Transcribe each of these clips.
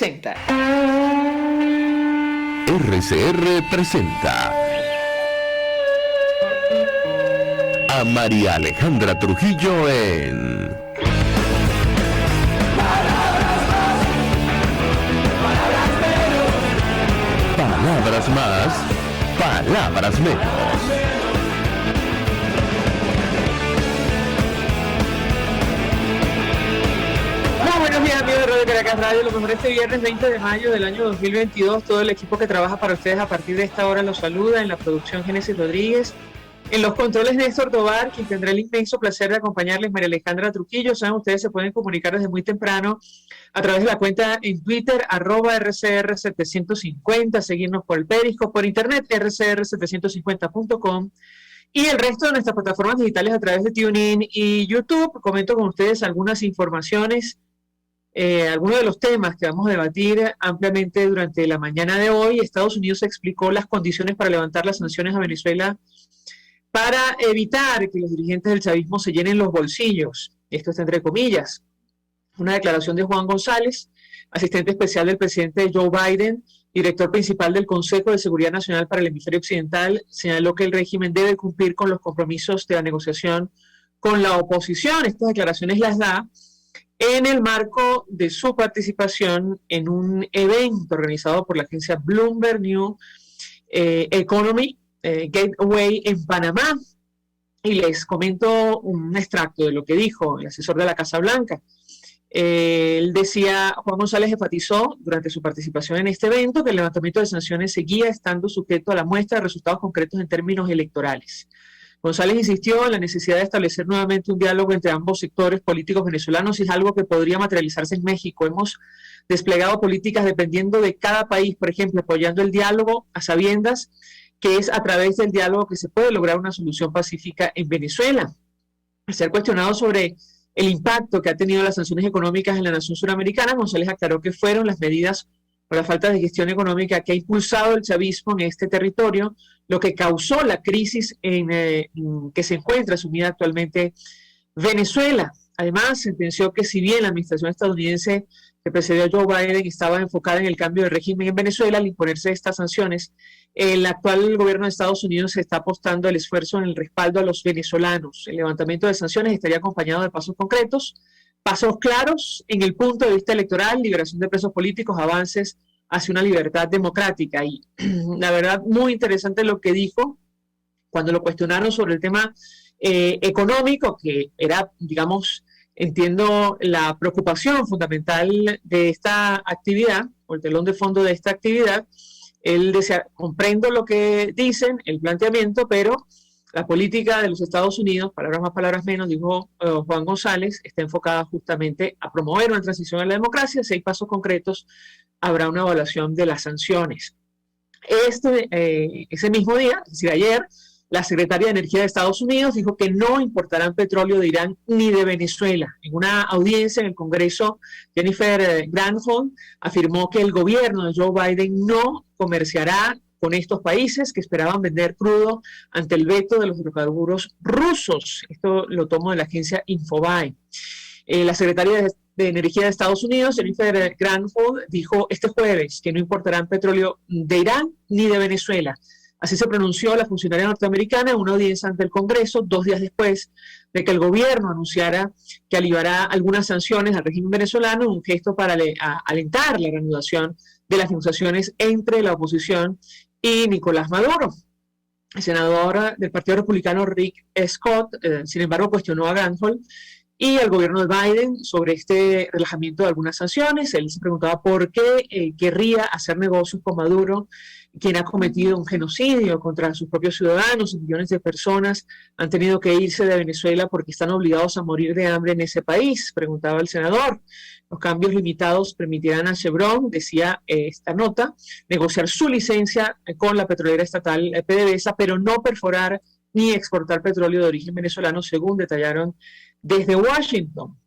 presenta. RCR presenta a María Alejandra Trujillo en Palabras más, palabras menos. Buenos días, amigos de Radio Caracas Radio. Lo mejor este viernes 20 de mayo del año 2022. Todo el equipo que trabaja para ustedes a partir de esta hora los saluda. En la producción, Génesis Rodríguez. En los controles, Néstor Tobar, quien tendrá el inmenso placer de acompañarles, María Alejandra Trujillo. Saben, ustedes se pueden comunicar desde muy temprano a través de la cuenta en Twitter, @RCR750, seguirnos por el Periscope, por internet, rcr750.com. Y el resto de nuestras plataformas digitales a través de TuneIn y YouTube. Comento con ustedes algunas informaciones, algunos de los temas que vamos a debatir ampliamente durante la mañana de hoy. Estados Unidos explicó las condiciones para levantar las sanciones a Venezuela para evitar que los dirigentes del chavismo se llenen los bolsillos. Esto está entre comillas. Una declaración de Juan González, asistente especial del presidente Joe Biden, director principal del Consejo de Seguridad Nacional para el Hemisferio Occidental, señaló que el régimen debe cumplir con los compromisos de la negociación con la oposición. Estas declaraciones las da en el marco de su participación en un evento organizado por la agencia Bloomberg New Economy Gateway en Panamá. Y les comento un extracto de lo que dijo el asesor de la Casa Blanca. Él decía, Juan González enfatizó durante su participación en este evento que el levantamiento de sanciones seguía estando sujeto a la muestra de resultados concretos en términos electorales. González insistió en la necesidad de establecer nuevamente un diálogo entre ambos sectores políticos venezolanos y es algo que podría materializarse en México. Hemos desplegado políticas dependiendo de cada país, por ejemplo, apoyando el diálogo a sabiendas que es a través del diálogo que se puede lograr una solución pacífica en Venezuela. Al ser cuestionado sobre el impacto que ha tenido las sanciones económicas en la nación suramericana, González aclaró que fueron las medidas por la falta de gestión económica que ha impulsado el chavismo en este territorio, lo que causó la crisis en que se encuentra sumida actualmente Venezuela. Además, sentenció que si bien la administración estadounidense que precedió a Joe Biden estaba enfocada en el cambio de régimen en Venezuela, al imponerse estas sanciones, el actual gobierno de Estados Unidos está apostando el esfuerzo en el respaldo a los venezolanos. El levantamiento de sanciones estaría acompañado de pasos concretos, pasos claros en el punto de vista electoral, liberación de presos políticos, avances hacia una libertad democrática. Y la verdad, muy interesante lo que dijo cuando lo cuestionaron sobre el tema económico, que era, digamos, entiendo la preocupación fundamental de esta actividad, o el telón de fondo de esta actividad. Él decía, comprendo lo que dicen, el planteamiento, pero la política de los Estados Unidos, palabras más, palabras menos, dijo Juan González, está enfocada justamente a promover una transición a la democracia. 6 pasos concretos, habrá una evaluación de las sanciones. Ese mismo día, es decir, ayer, la secretaria de Energía de Estados Unidos dijo que no importarán petróleo de Irán ni de Venezuela. En una audiencia en el Congreso, Jennifer Granholm afirmó que el gobierno de Joe Biden no comerciará con estos países que esperaban vender crudo ante el veto de los hidrocarburos rusos. Esto lo tomo de la agencia Infobae. La secretaria de Energía de Estados Unidos, Jennifer Granholm, dijo este jueves que no importarán petróleo de Irán ni de Venezuela. Así se pronunció la funcionaria norteamericana en una audiencia ante el Congreso 2 días después de que el gobierno anunciara que aliviará algunas sanciones al régimen venezolano, un gesto para alentar la reanudación de las negociaciones entre la oposición y Nicolás Maduro. El senador del Partido Republicano, Rick Scott, sin embargo, cuestionó a Granholm y al gobierno de Biden sobre este relajamiento de algunas sanciones. Él se preguntaba por qué querría hacer negocios con Maduro, quien ha cometido un genocidio contra sus propios ciudadanos. Millones de personas han tenido que irse de Venezuela porque están obligados a morir de hambre en ese país, preguntaba el senador. Los cambios limitados permitirán a Chevron, decía esta nota, negociar su licencia con la petrolera estatal PDVSA, pero no perforar ni exportar petróleo de origen venezolano, según detallaron desde Washington.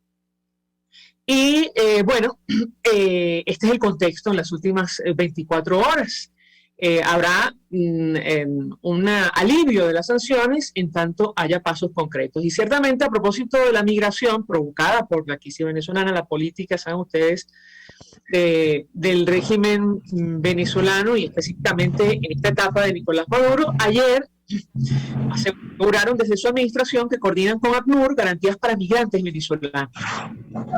Y este es el contexto en las últimas 24 horas. habrá un alivio de las sanciones en tanto haya pasos concretos. Y ciertamente a propósito de la migración provocada por la crisis venezolana, la política, saben ustedes, del régimen venezolano y específicamente en esta etapa de Nicolás Maduro, ayer aseguraron desde su administración que coordinan con ACNUR garantías para migrantes venezolanos.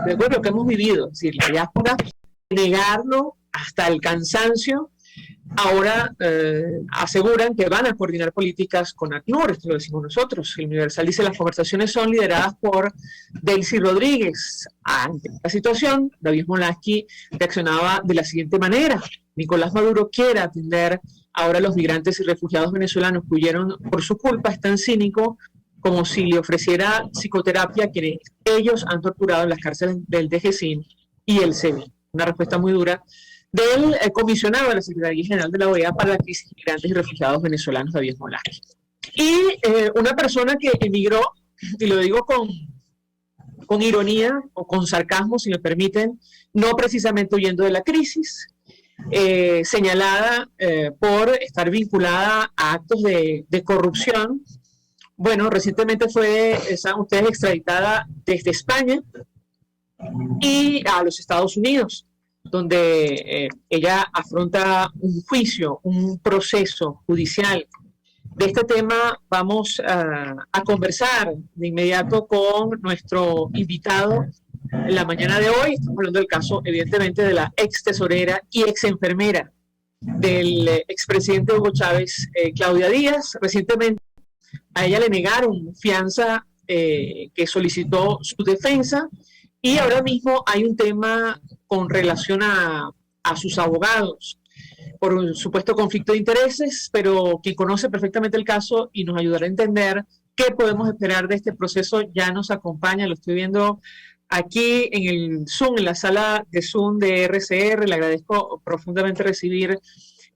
Después de lo que hemos vivido, es decir, la diáspora, negarlo hasta el cansancio, ahora aseguran que van a coordinar políticas con ACNUR, esto lo decimos nosotros. El Universal dice las conversaciones son lideradas por Delcy Rodríguez. Ante esta situación, David Molaski reaccionaba de la siguiente manera: Nicolás Maduro quiere atender ahora a los migrantes y refugiados venezolanos que huyeron por su culpa, es tan cínico como si le ofreciera psicoterapia a quienes ellos han torturado en las cárceles del DGCIN y el SEBIN. Una respuesta muy dura del comisionado de la Secretaría General de la OEA para la crisis de migrantes y refugiados venezolanos, David Molaski. Y una persona que emigró, y lo digo con ironía o con sarcasmo, si me permiten, no precisamente huyendo de la crisis, señalada por estar vinculada a actos de corrupción. Bueno, recientemente fue, saben ustedes, extraditada desde España y a los Estados Unidos, donde ella afronta un juicio, un proceso judicial. De este tema vamos a conversar de inmediato con nuestro invitado en la mañana de hoy. Estamos hablando del caso, evidentemente, de la ex tesorera y ex enfermera del expresidente Hugo Chávez, Claudia Díaz. Recientemente a ella le negaron fianza que solicitó su defensa, y ahora mismo hay un tema con relación a sus abogados por un supuesto conflicto de intereses, pero quien conoce perfectamente el caso y nos ayudará a entender qué podemos esperar de este proceso ya nos acompaña. Lo estoy viendo aquí en el Zoom, en la sala de Zoom de RCR. Le agradezco profundamente recibir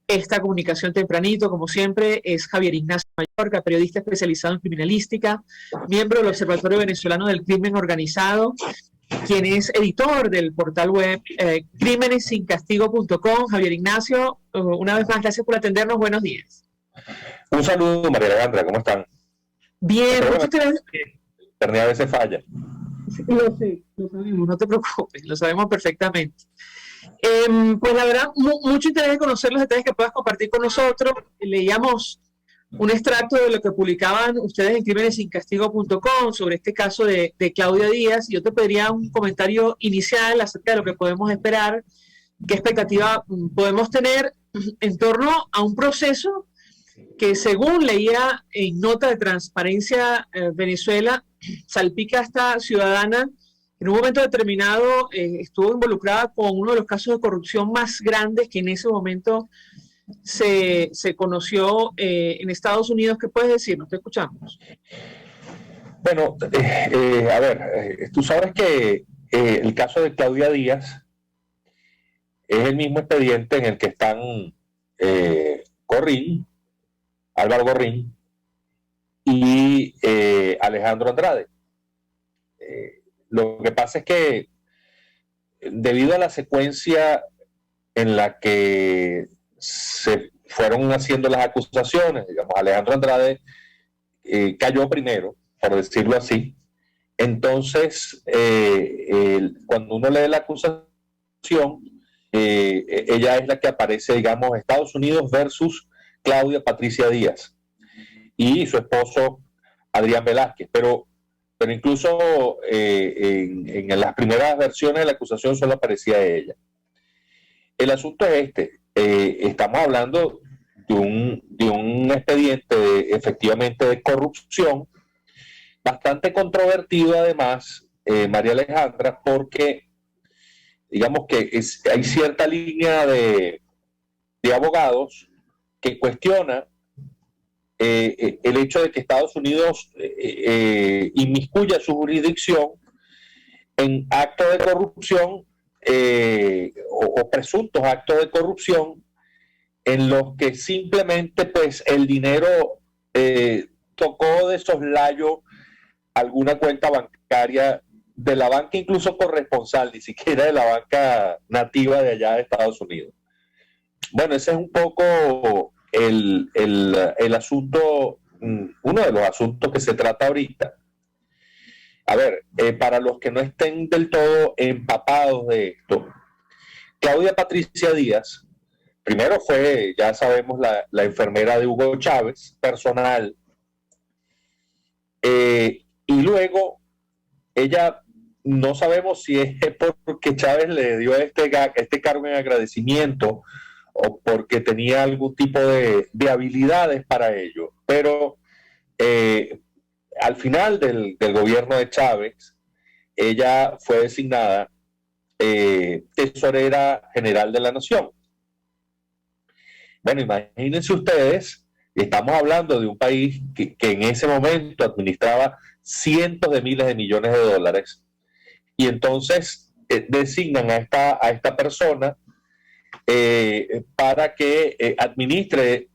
esta comunicación tempranito. Como siempre, es Javier Ignacio Mayorga, periodista especializado en criminalística, miembro del Observatorio Venezolano del Crimen Organizado, quien es editor del portal web crímenesincastigo.com. Javier Ignacio, una vez más, gracias por atendernos. Buenos días. Un saludo, María Alejandra, ¿cómo están? Bien, muchas gracias. Internet a veces falla. Lo sé, lo sabemos, no te preocupes, lo sabemos perfectamente. Pues la verdad, mucho interés en conocer los detalles que puedas compartir con nosotros. Leíamos un extracto de lo que publicaban ustedes en crímenesincastigo.com sobre este caso de Claudia Díaz, y yo te pediría un comentario inicial acerca de lo que podemos esperar, qué expectativa podemos tener en torno a un proceso que, según leía en Nota de Transparencia Venezuela, salpica a esta ciudadana en un momento determinado estuvo involucrada con uno de los casos de corrupción más grandes que en ese momento se conoció en Estados Unidos. ¿Qué puedes decirnos? Te escuchamos. Bueno, a ver, tú sabes que el caso de Claudia Díaz es el mismo expediente en el que están Álvaro Gorrín y Alejandro Andrade. Lo que pasa es que debido a la secuencia en la que se fueron haciendo las acusaciones, digamos, Alejandro Andrade cayó primero, por decirlo así. Entonces, cuando uno lee la acusación, ella es la que aparece, digamos, Estados Unidos versus Claudia Patricia Díaz y su esposo Adrián Velázquez, pero incluso en las primeras versiones de la acusación solo aparecía ella. El asunto es este: estamos hablando de un expediente efectivamente de corrupción bastante controvertido, además, María Alejandra, porque digamos que hay cierta línea de abogados que cuestiona el hecho de que Estados Unidos inmiscuya su jurisdicción en actos de corrupción o presuntos actos de corrupción en los que simplemente pues el dinero tocó de soslayo alguna cuenta bancaria de la banca incluso corresponsal, ni siquiera de la banca nativa de allá de Estados Unidos. bueno, ese es un poco el asunto, uno de los asuntos que se trata ahorita. A ver, para los que no estén del todo empapados de esto, Claudia Patricia Díaz, primero fue, ya sabemos, la enfermera de Hugo Chávez, personal, y luego ella, no sabemos si es porque Chávez le dio este cargo en agradecimiento o porque tenía algún tipo de habilidades para ello, pero al final del gobierno de Chávez, ella fue designada tesorera general de la Nación. Bueno, imagínense ustedes, estamos hablando de un país que en ese momento administraba cientos de miles de millones de dólares, y entonces designan a esta persona para que administre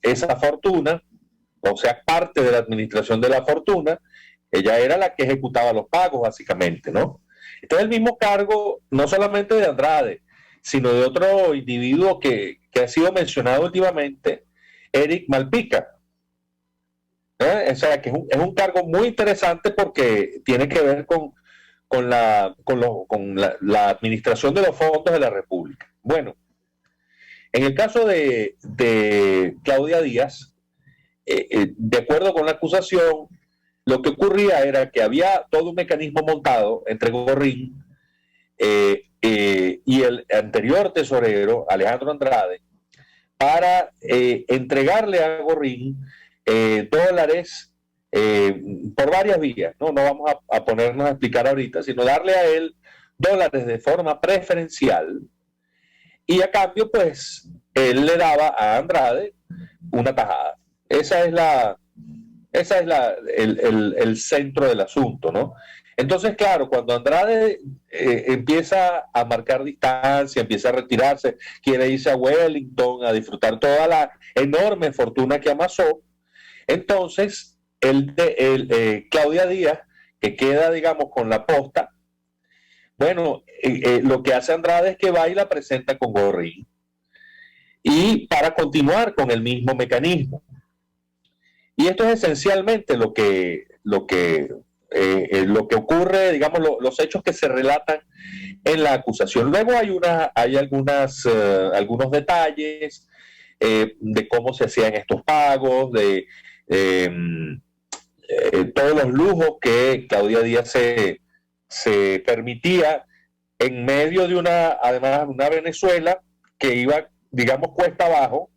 esa fortuna, o sea, parte de la administración de la fortuna. Ella era la que ejecutaba los pagos, básicamente, ¿no? Este es el mismo cargo, no solamente de Andrade, sino de otro individuo que ha sido mencionado últimamente, Eric Malpica. O sea, que es un cargo muy interesante porque tiene que ver con la administración de los fondos de la República. Bueno, en el caso de Claudia Díaz, de acuerdo con la acusación, lo que ocurría era que había todo un mecanismo montado entre Gorrín y el anterior tesorero, Alejandro Andrade, para entregarle a Gorrín dólares por varias vías. No vamos a ponernos a explicar ahorita, sino darle a él dólares de forma preferencial, y a cambio, pues, él le daba a Andrade una tajada. Ese es el centro del asunto, ¿no? Entonces, claro, cuando Andrade empieza a marcar distancia, empieza a retirarse, quiere irse a Wellington a disfrutar toda la enorme fortuna que amasó, entonces Claudia Díaz, que queda, digamos, con la posta, bueno, lo que hace Andrade es que va y la presenta con Gorrín, y para continuar con el mismo mecanismo. Y esto es esencialmente lo que ocurre, digamos, los hechos que se relatan en la acusación. Luego hay algunos detalles de cómo se hacían estos pagos, de todos los lujos que Claudia Díaz se permitía en medio de además, una Venezuela que iba, digamos, cuesta abajo,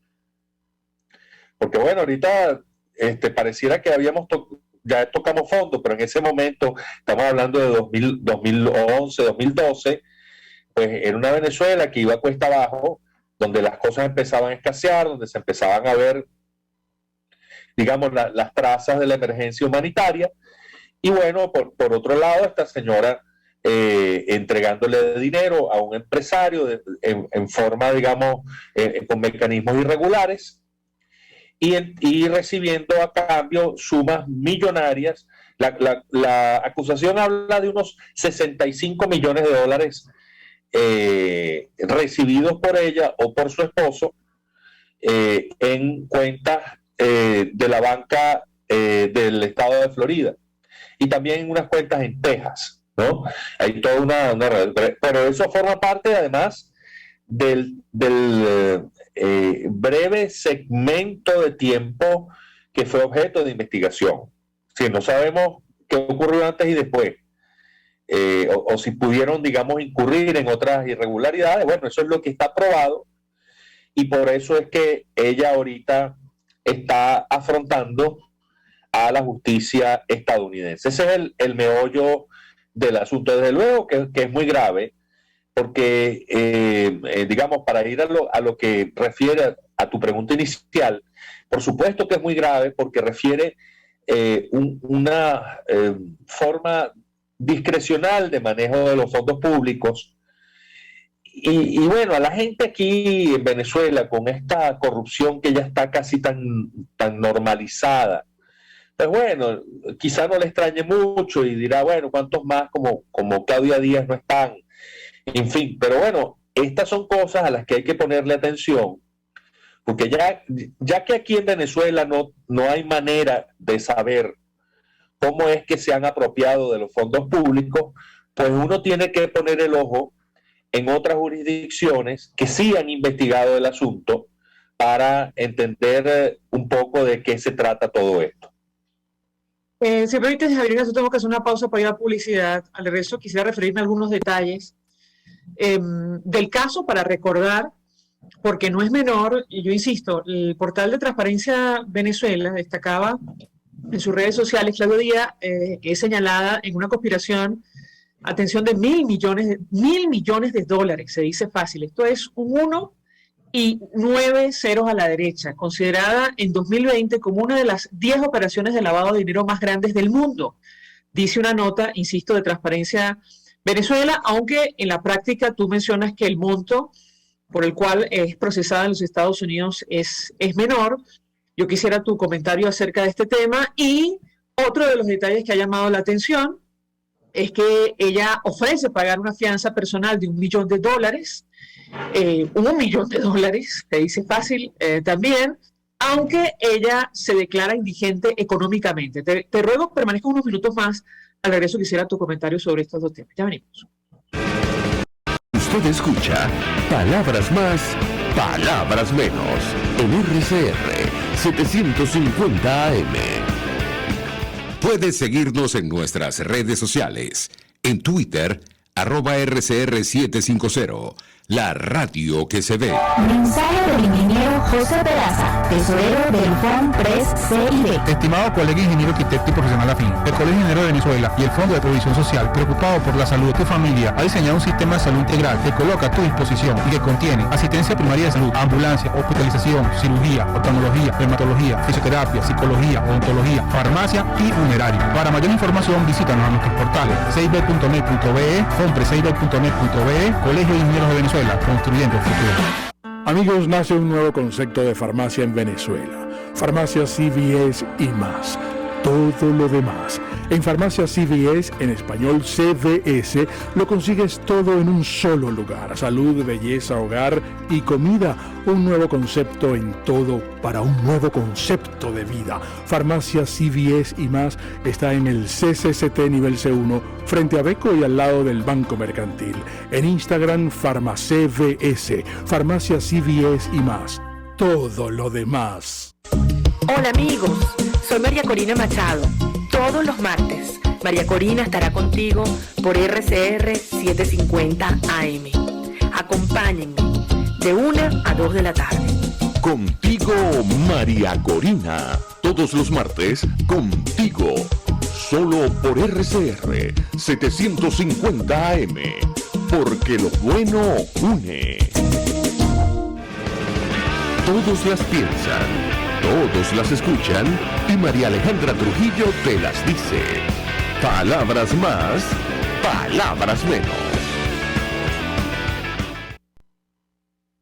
porque bueno, ahorita pareciera que ya tocamos fondo, pero en ese momento, estamos hablando de 2011, 2012, pues era una Venezuela que iba cuesta abajo, donde las cosas empezaban a escasear, donde se empezaban a ver, digamos, las trazas de la emergencia humanitaria. Y bueno, por otro lado, esta señora entregándole dinero a un empresario en forma, digamos, con mecanismos irregulares, y recibiendo a cambio sumas millonarias. La acusación habla de unos 65 millones de dólares recibidos por ella o por su esposo en cuentas de la banca del estado de Florida, y también en unas cuentas en Texas, ¿no? Hay toda una pero eso forma parte, además, del breve segmento de tiempo que fue objeto de investigación. Si no sabemos qué ocurrió antes y después, o si pudieron, digamos, incurrir en otras irregularidades, bueno, eso es lo que está probado, y por eso es que ella ahorita está afrontando a la justicia estadounidense. Ese es el meollo del asunto. Desde luego que es muy grave, porque, digamos, para ir a lo que refiere a tu pregunta inicial, por supuesto que es muy grave porque refiere una forma discrecional de manejo de los fondos públicos. Y bueno, a la gente aquí en Venezuela, con esta corrupción que ya está casi tan normalizada, pues bueno, quizá no le extrañe mucho y dirá, bueno, ¿cuántos más como Claudia Díaz no están? En fin, pero bueno, estas son cosas a las que hay que ponerle atención, porque ya que aquí en Venezuela no hay manera de saber cómo es que se han apropiado de los fondos públicos, pues uno tiene que poner el ojo en otras jurisdicciones que sí han investigado el asunto para entender un poco de qué se trata todo esto. Si me permites, Javier Ignacio, tengo que hacer una pausa para ir a publicidad. Al regreso quisiera referirme a algunos detalles del caso para recordar, porque no es menor, y yo insisto, el portal de Transparencia Venezuela destacaba en sus redes sociales, Claudia Díaz es señalada en una conspiración, atención, de $1.000 millones de dólares, se dice fácil. Esto es un 1 y 9 ceros a la derecha, considerada en 2020 como una de las 10 operaciones de lavado de dinero más grandes del mundo. Dice una nota, insisto, de Transparencia Venezuela, aunque en la práctica tú mencionas que el monto por el cual es procesada en los Estados Unidos es menor. Yo quisiera tu comentario acerca de este tema. Y otro de los detalles que ha llamado la atención es que ella ofrece pagar una fianza personal de $1 millón. $1 millón, te dice fácil también, aunque ella se declara indigente económicamente. Te ruego permanezca unos minutos más. Al regreso quisiera tu comentario sobre estos dos temas. Ya venimos. Usted escucha Palabras Más, Palabras Menos en RCR 750 AM. Puedes seguirnos en nuestras redes sociales. En Twitter, @RCR750. La radio que se ve. Mensaje del ingeniero José Peraza, tesorero del FONPRES CID. Estimado colega ingeniero arquitecto y profesional afín, el Colegio Ingeniero de Venezuela y el Fondo de Previsión Social, preocupado por la salud de tu familia, ha diseñado un sistema de salud integral que coloca a tu disposición y que contiene asistencia primaria de salud, ambulancia, hospitalización, cirugía, oftalmología, dermatología, fisioterapia, psicología, odontología, farmacia y funerario. Para mayor información, visítanos a nuestros portales 6b.net.be, fonpres6b.net.be, Colegio de Ingenieros de Venezuela, construyendo el futuro. Amigos, nace un nuevo concepto de farmacia en Venezuela. Farmacia CVS y más. Todo lo demás. En Farmacia CVS, en español CVS, lo consigues todo en un solo lugar. Salud, belleza, hogar y comida. Un nuevo concepto en todo para un nuevo concepto de vida. Farmacia CVS y más está en el CCCT nivel C1, frente a Beco y al lado del Banco Mercantil. En Instagram, FarmaCVS. Farmacia CVS y más. Todo lo demás. Hola amigos, soy María Corina Machado. Todos los martes, María Corina estará contigo por RCR 750 AM. Acompáñenme de 1 a 2 de la tarde. Contigo, María Corina. Todos los martes, contigo. Solo por RCR 750 AM. Porque lo bueno une. Todos las piensan, todos las escuchan y María Alejandra Trujillo te las dice. Palabras más, palabras menos.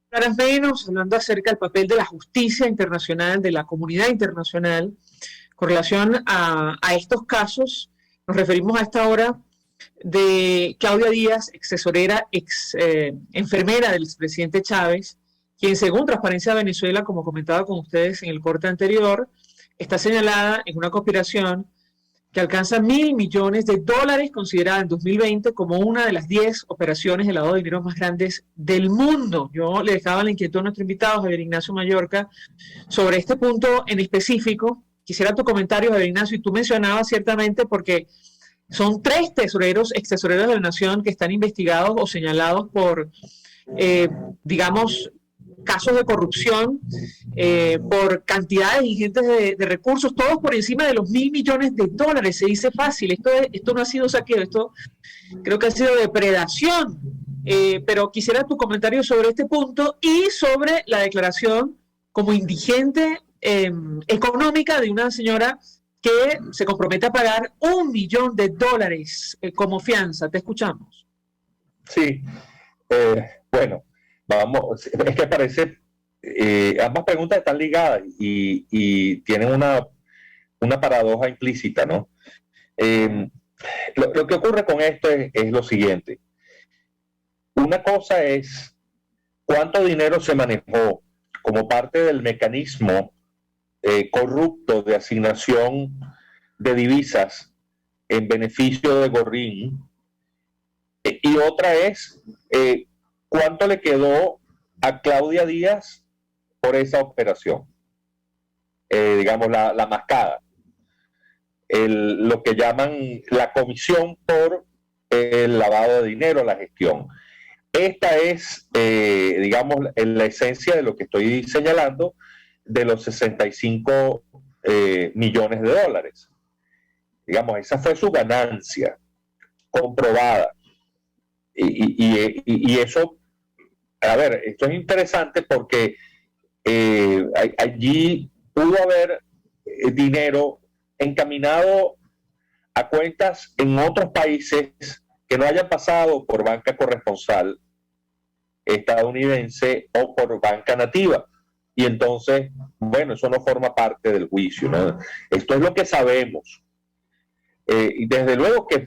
Palabras menos, hablando acerca del papel de la justicia internacional, de la comunidad internacional, con relación a estos casos, nos referimos a esta hora de Claudia Díaz, ex tesorera, enfermera del expresidente Chávez, quien según Transparencia Venezuela, como comentaba con ustedes en el corte anterior, está señalada en una conspiración que alcanza $1.000 millones, considerada en 2020 como una de las 10 operaciones de lavado de dinero más grandes del mundo. Yo le dejaba la inquietud a nuestro invitado, Javier Ignacio Mallorca, sobre este punto en específico. Quisiera tu comentario, Javier Ignacio, y tú mencionabas ciertamente porque son 3 tesoreros, ex tesoreros de la Nación que están investigados o señalados por, digamos, casos de corrupción, por cantidades ingentes de recursos, todos por encima de los $1.000 millones. Se dice fácil, esto no ha sido saqueo, esto creo que ha sido depredación, pero quisiera tu comentario sobre este punto y sobre la declaración como indigente económica de una señora que se compromete a pagar $1 millón como fianza. Te escuchamos. Sí, bueno. Vamos, es que parece, ambas preguntas están ligadas y tienen una paradoja implícita, ¿no? Lo que ocurre con esto es lo siguiente. Una cosa es cuánto dinero se manejó como parte del mecanismo corrupto de asignación de divisas en beneficio de Gorrín, y otra es cuánto le quedó a Claudia Díaz por esa operación, digamos la mascada, lo que llaman la comisión por el lavado de dinero, la gestión. Esta es, digamos, la esencia de lo que estoy señalando, de los 65 millones de dólares. Digamos, esa fue su ganancia comprobada. Y eso, a ver, esto es interesante porque allí pudo haber dinero encaminado a cuentas en otros países que no hayan pasado por banca corresponsal estadounidense o por banca nativa. Y entonces, bueno, eso no forma parte del juicio, ¿no? Esto es lo que sabemos. Y desde luego que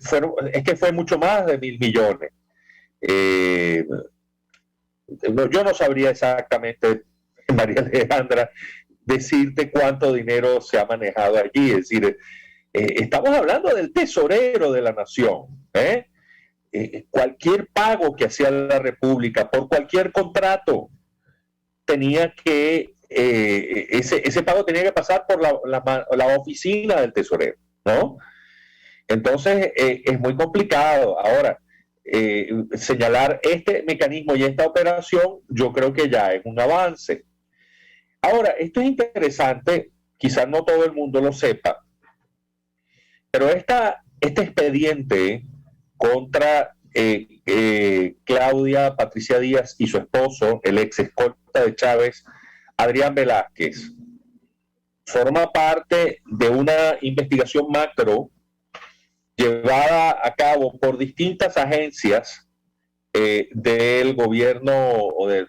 fue mucho más de 1.000 millones. Yo no sabría exactamente, María Alejandra, decirte cuánto dinero se ha manejado allí. Es decir, estamos hablando del tesorero de la nación. Cualquier pago que hacía la República por cualquier contrato tenía que, ese pago tenía que pasar por la oficina del tesorero, ¿no? Entonces, es muy complicado. Ahora, señalar este mecanismo y esta operación, yo creo que ya es un avance. Ahora, esto es interesante, quizás no todo el mundo lo sepa, pero este expediente contra Claudia Patricia Díaz y su esposo, el ex escolta de Chávez, Adrián Velázquez, forma parte de una investigación macro llevada a cabo por distintas agencias del gobierno o de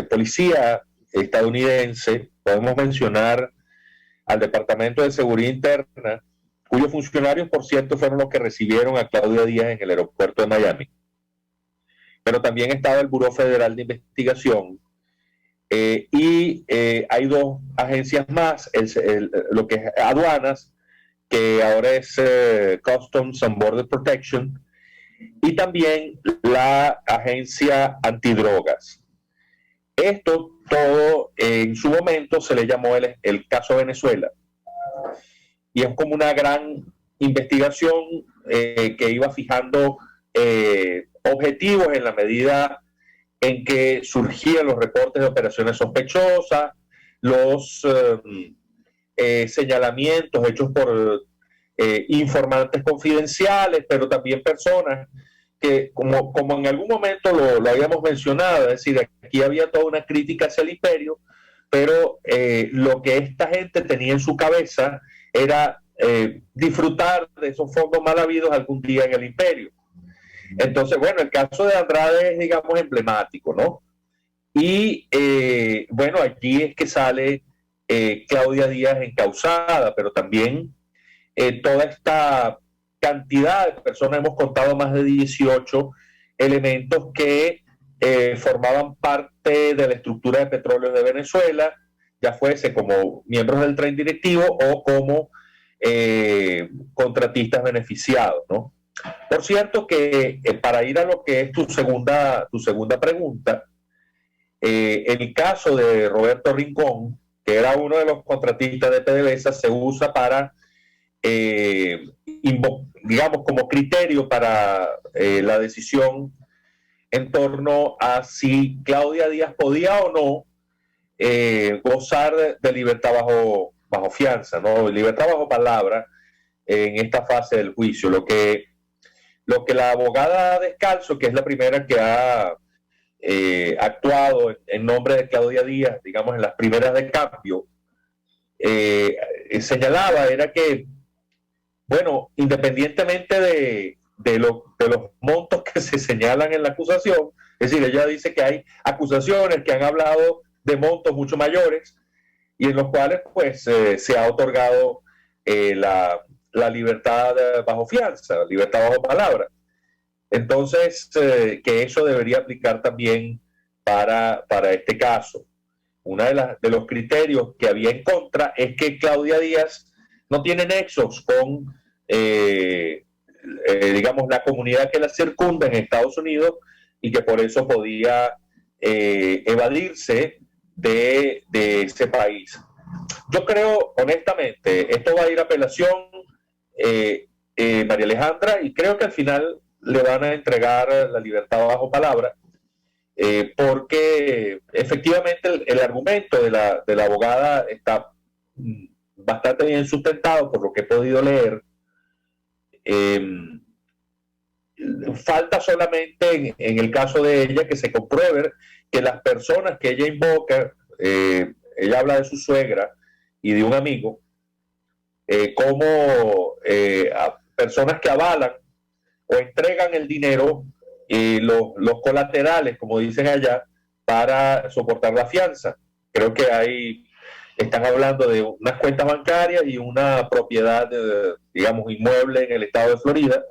policía estadounidense. Podemos mencionar al Departamento de Seguridad Interna, cuyos funcionarios, por cierto, fueron los que recibieron a Claudia Díaz en el aeropuerto de Miami. Pero también estaba el Buró Federal de Investigación, y hay dos agencias más, lo que es aduanas, que ahora es Customs and Border Protection, y también la agencia antidrogas. Esto todo en su momento se le llamó el caso Venezuela, y es como una gran investigación que iba fijando objetivos en la medida en que surgían los reportes de operaciones sospechosas, los señalamientos hechos por informantes confidenciales, pero también personas que, como en algún momento lo habíamos mencionado, es decir, aquí había toda una crítica hacia el imperio, pero lo que esta gente tenía en su cabeza era disfrutar de esos fondos mal habidos algún día en el imperio. Entonces, bueno, el caso de Andrade es, digamos, emblemático, ¿no? Y, bueno, allí es que sale Claudia Díaz encausada, pero también toda esta cantidad de personas, hemos contado más de 18 elementos que formaban parte de la estructura de petróleos de Venezuela, ya fuese como miembros del tren directivo o como contratistas beneficiados, ¿no? Por cierto que para ir a lo que es tu segunda pregunta, el caso de Roberto Rincón, que era uno de los contratistas de PDVSA, se usa para, digamos, como criterio para la decisión en torno a si Claudia Díaz podía o no gozar de libertad bajo fianza, ¿no? Libertad bajo palabra en esta fase del juicio. Lo que la abogada Descalzo, que es la primera que ha actuado en nombre de Claudia Díaz, digamos, en las primeras de cambio, señalaba era que, bueno, independientemente de los montos que se señalan en la acusación, es decir, ella dice que hay acusaciones que han hablado de montos mucho mayores y en los cuales, pues, se ha otorgado la libertad bajo fianza, libertad bajo palabra. Entonces, que eso debería aplicar también para este caso. Uno de los criterios que había en contra es que Claudia Díaz no tiene nexos con, digamos, la comunidad que la circunda en Estados Unidos y que por eso podía evadirse de ese país. Yo creo, honestamente, esto va a ir a apelación, María Alejandra, y creo que al final le van a entregar la libertad bajo palabra, porque efectivamente el argumento de la abogada está bastante bien sustentado por lo que he podido leer. Falta solamente en el caso de ella que se compruebe que las personas que ella invoca, ella habla de su suegra y de un amigo, como a personas que avalan o entregan el dinero y los colaterales, como dicen allá, para soportar la fianza. Creo que están hablando de unas cuentas bancarias y una propiedad, digamos, inmueble en el estado de Florida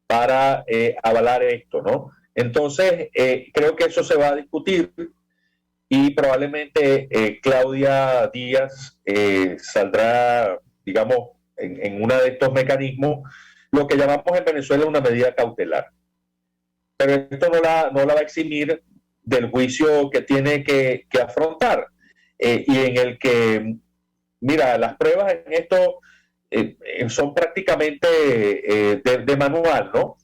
para avalar esto, ¿no? Entonces, creo que eso se va a discutir y probablemente Claudia Díaz saldrá, digamos, en uno de estos mecanismos, lo que llamamos en Venezuela una medida cautelar. Pero esto no la va a eximir del juicio que tiene que afrontar, y en el que, mira, las pruebas en esto son prácticamente de manual, ¿no?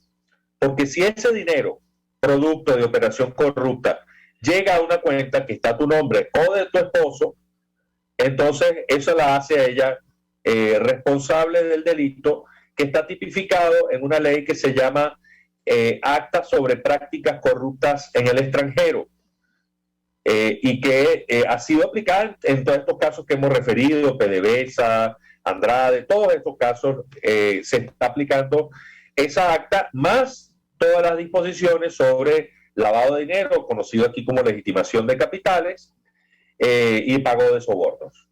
Porque si ese dinero, producto de operación corrupta, llega a una cuenta que está a tu nombre o de tu esposo, entonces eso la hace a ella responsable del delito, que está tipificado en una ley que se llama Acta sobre Prácticas Corruptas en el Extranjero, y que ha sido aplicada en todos estos casos que hemos referido, PDVSA, Andrade, todos estos casos se está aplicando esa acta, más todas las disposiciones sobre lavado de dinero, conocido aquí como legitimación de capitales, y pago de sobornos.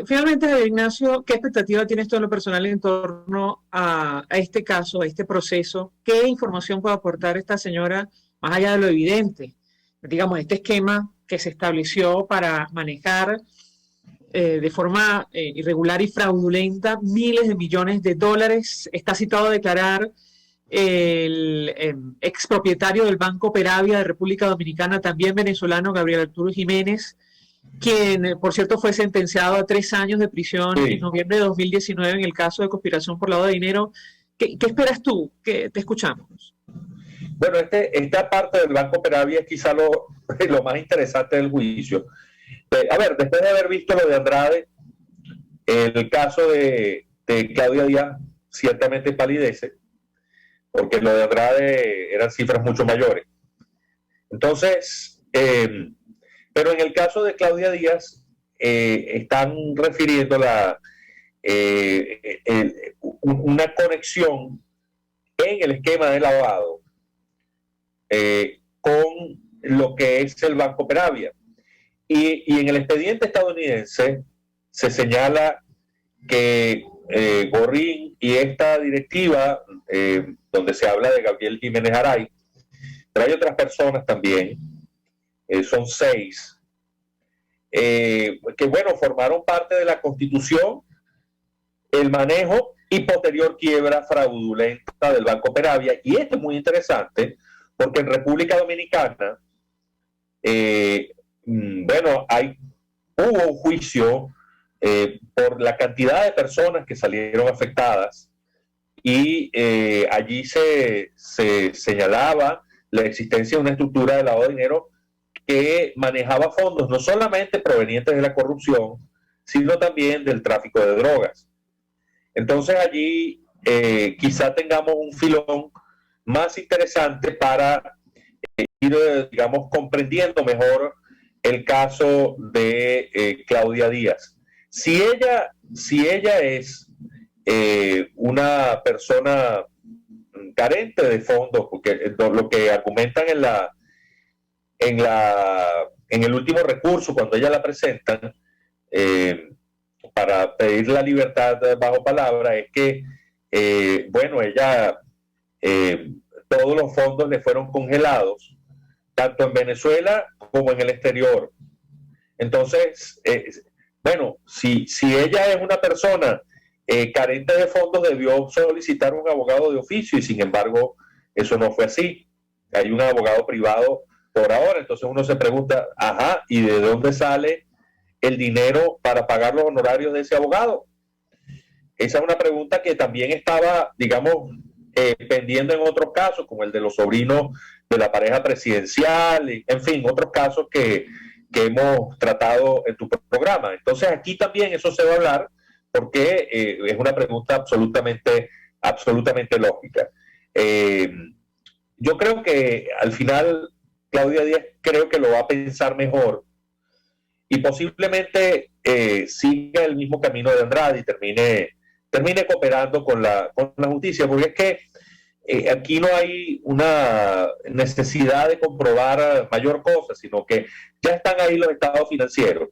Finalmente, Ignacio, ¿qué expectativa tienes tú en lo personal en torno a este caso, a este proceso? ¿Qué información puede aportar esta señora, más allá de lo evidente? Digamos, este esquema que se estableció para manejar de forma irregular y fraudulenta miles de millones de dólares. Está citado a declarar el expropietario del Banco Peravia de República Dominicana, también venezolano, Gabriel Arturo Jiménez, quien, por cierto, fue sentenciado a 3 años de prisión en noviembre de 2019 en el caso de conspiración por lavado de dinero. ¿Qué esperas tú? Que te escuchamos. Bueno, esta parte del Banco Peravia es quizá lo más interesante del juicio. A ver, después de haber visto lo de Andrade, el caso de Claudia Díaz ciertamente palidece, porque lo de Andrade eran cifras mucho mayores. Entonces, pero en el caso de Claudia Díaz, están refiriendo una conexión en el esquema de lavado con lo que es el Banco Peravia. Y en el expediente estadounidense se señala que Gorrín y esta directiva, donde se habla de Gabriel Jiménez Aray, pero hay otras personas también, son 6, que bueno, formaron parte de la constitución, el manejo y posterior quiebra fraudulenta del Banco Peravia. Y esto es muy interesante porque en República Dominicana, bueno, hubo un juicio por la cantidad de personas que salieron afectadas, y allí se señalaba la existencia de una estructura de lavado de dinero que manejaba fondos no solamente provenientes de la corrupción, sino también del tráfico de drogas. Entonces allí quizá tengamos un filón más interesante para ir, digamos, comprendiendo mejor el caso de Claudia Díaz. Si ella es una persona carente de fondos, porque lo que argumentan en el último recurso, cuando ella la presentan para pedir la libertad bajo palabra, es que bueno, ella todos los fondos le fueron congelados tanto en Venezuela como en el exterior. Entonces, bueno, si ella es una persona carente de fondos, debió solicitar un abogado de oficio y sin embargo eso no fue así. Hay un abogado privado por ahora, entonces uno se pregunta, ajá, ¿y de dónde sale el dinero para pagar los honorarios de ese abogado? Esa es una pregunta que también estaba, digamos, pendiendo en otros casos, como el de los sobrinos de la pareja presidencial, y, en fin, otros casos que hemos tratado en tu programa. Entonces aquí también eso se va a hablar porque es una pregunta absolutamente lógica. Yo creo que al final Claudia Díaz creo que lo va a pensar mejor y posiblemente siga el mismo camino de Andrade y termine cooperando con la justicia, porque es que aquí no hay una necesidad de comprobar mayor cosa, sino que ya están ahí los estados financieros,